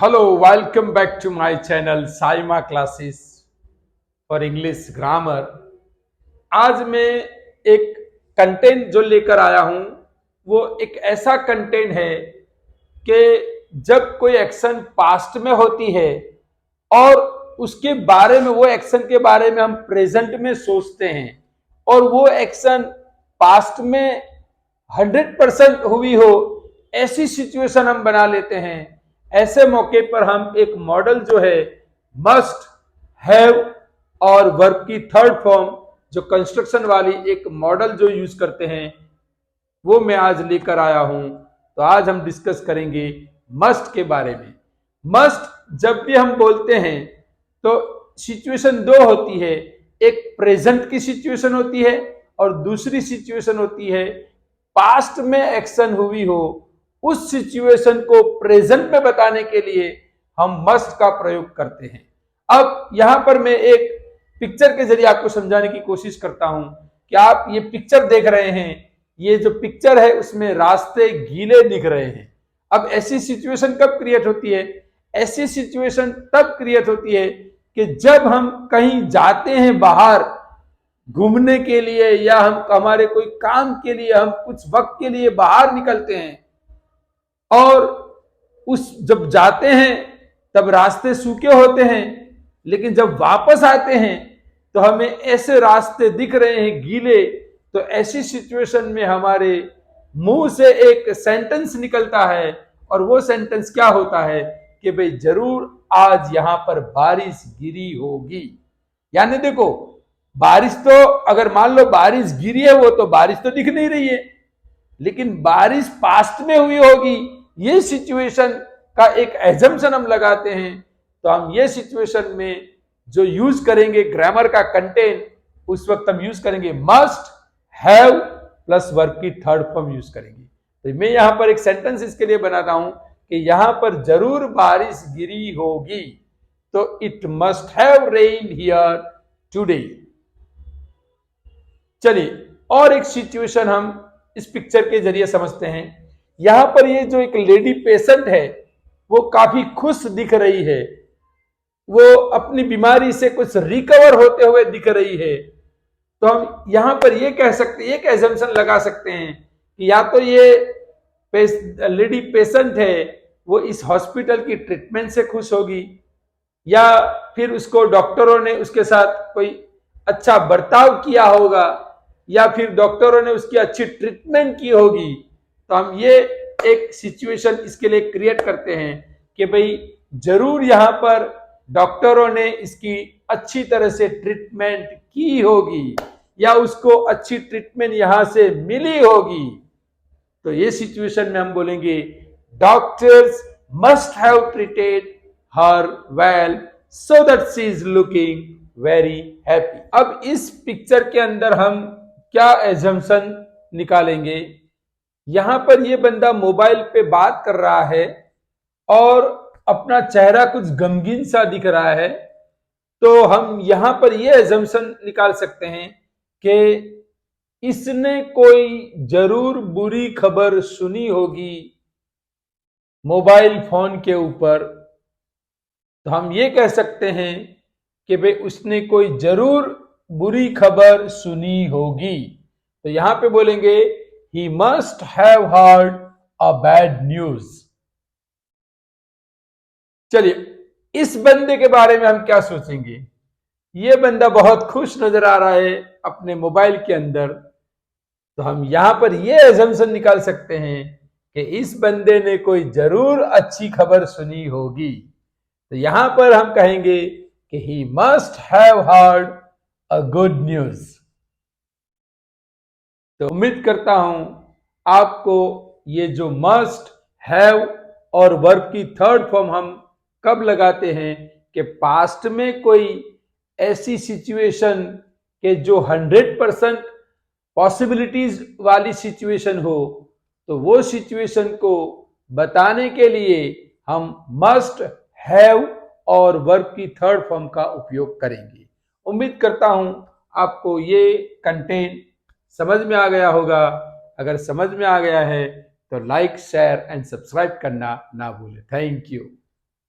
Hello, welcome back to my channel Saima classes for English grammar. आज मैं एक content जो लेकर आया हूं वो एक ऐसा कंटेंट है कि जब कोई एक्शन पास्ट में होती है और उसके बारे में वो एक्शन के बारे में हम प्रेजेंट में सोचते हैं और वो एक्शन पास्ट में 100% हुई हो, ऐसी सिचुएशन हम बना लेते हैं। ऐसे मौके पर हम एक मॉडल जो है मस्ट हैव और वर्ब की थर्ड फॉर्म जो कंस्ट्रक्शन वाली एक मॉडल जो यूज करते हैं वो मैं आज लेकर आया हूं। तो आज हम डिस्कस करेंगे मस्ट के बारे में। मस्ट जब भी हम बोलते हैं तो सिचुएशन दो होती है, एक प्रेजेंट की सिचुएशन होती है और दूसरी सिचुएशन होती है पास्ट में एक्शन हुई हो। उस सिचुएशन को प्रेजेंट में बताने के लिए हम मस्ट का प्रयोग करते हैं। अब यहां पर मैं एक पिक्चर के जरिए आपको समझाने की कोशिश करता हूं कि आप ये पिक्चर देख रहे हैं, ये जो पिक्चर है उसमें रास्ते गीले दिख रहे हैं। अब ऐसी सिचुएशन कब क्रिएट होती है? ऐसी सिचुएशन तब क्रिएट होती है कि जब हम कहीं जाते हैं बाहर घूमने के लिए या हम हमारे कोई काम के लिए हम कुछ वक्त के लिए बाहर निकलते हैं और उस जब जाते हैं तब रास्ते सूखे होते हैं, लेकिन जब वापस आते हैं तो हमें ऐसे रास्ते दिख रहे हैं गीले। तो ऐसी सिचुएशन में हमारे मुंह से एक सेंटेंस निकलता है और वो सेंटेंस क्या होता है कि भाई जरूर आज यहां पर बारिश गिरी होगी। यानी देखो, बारिश तो अगर मान लो बारिश गिरी है, वो तो बारिश तो दिख नहीं रही है, लेकिन बारिश पास्ट में हुई होगी, ये सिचुएशन का एक एजम्पशन हम लगाते हैं। तो हम ये सिचुएशन में जो यूज करेंगे ग्रामर का कंटेंट, उस वक्त हम यूज करेंगे मस्ट हैव प्लस वर्ब की थर्ड फॉर्म यूज करेंगे। तो मैं यहां पर एक सेंटेंस इसके लिए बनाता हूं कि यहां पर जरूर बारिश गिरी होगी, तो it must have rain here today. चलिए और एक सिचुएशन हम इस पिक्चर के जरिए समझते हैं। यहां पर ये जो एक लेडी पेशेंट है वो काफी खुश दिख रही है, वो अपनी बीमारी से कुछ रिकवर होते हुए दिख रही है। तो हम यहां पर ये कह सकते हैं, एक एजम्पशन लगा सकते हैं कि या तो ये लेडी पेशेंट है वो इस हॉस्पिटल की ट्रीटमेंट से खुश होगी, या फिर उसको डॉक्टरों ने उसके साथ कोई अच्छा बर्ताव किया होगा, या फिर डॉक्टरों ने उसकी अच्छी ट्रीटमेंट की होगी। तो हम ये एक सिचुएशन इसके लिए क्रिएट करते हैं कि भाई जरूर यहां पर डॉक्टरों ने इसकी अच्छी तरह से ट्रीटमेंट की होगी या उसको अच्छी ट्रीटमेंट यहां से मिली होगी। तो ये सिचुएशन में हम बोलेंगे doctors must have treated her well so that she is looking very happy. अब इस पिक्चर के अंदर हम क्या एजम्पशन निकालेंगे? यहां पर यह बंदा मोबाइल पे बात कर रहा है और अपना चेहरा कुछ गमगीन सा दिख रहा है। तो हम यहां पर यह एजम्पशन निकाल सकते हैं कि इसने कोई जरूर बुरी खबर सुनी होगी मोबाइल फोन के ऊपर। तो हम ये कह सकते हैं कि भाई उसने कोई जरूर बुरी खबर सुनी होगी। तो यहां पे बोलेंगे he must have heard a bad news। चलिए इस बंदे के बारे में हम क्या सोचेंगे? ये बंदा बहुत खुश नजर आ रहा है अपने मोबाइल के अंदर। तो हम यहां पर ये एजम्पशन निकाल सकते हैं कि इस बंदे ने कोई जरूर अच्छी खबर सुनी होगी। तो यहां पर हम कहेंगे कि he must have heard a good news। तो उम्मीद करता हूं आपको ये जो मस्ट हैव और वर्ब की थर्ड फॉर्म हम कब लगाते हैं कि पास्ट में कोई ऐसी सिचुएशन के जो 100% पॉसिबिलिटीज वाली सिचुएशन हो, तो वो सिचुएशन को बताने के लिए हम मस्ट हैव और वर्ब की थर्ड फॉर्म का उपयोग करेंगे। उम्मीद करता हूं आपको ये कंटेंट समझ में आ गया होगा। अगर समझ में आ गया है तो लाइक शेयर एंड सब्सक्राइब करना ना भूलें। Thank you.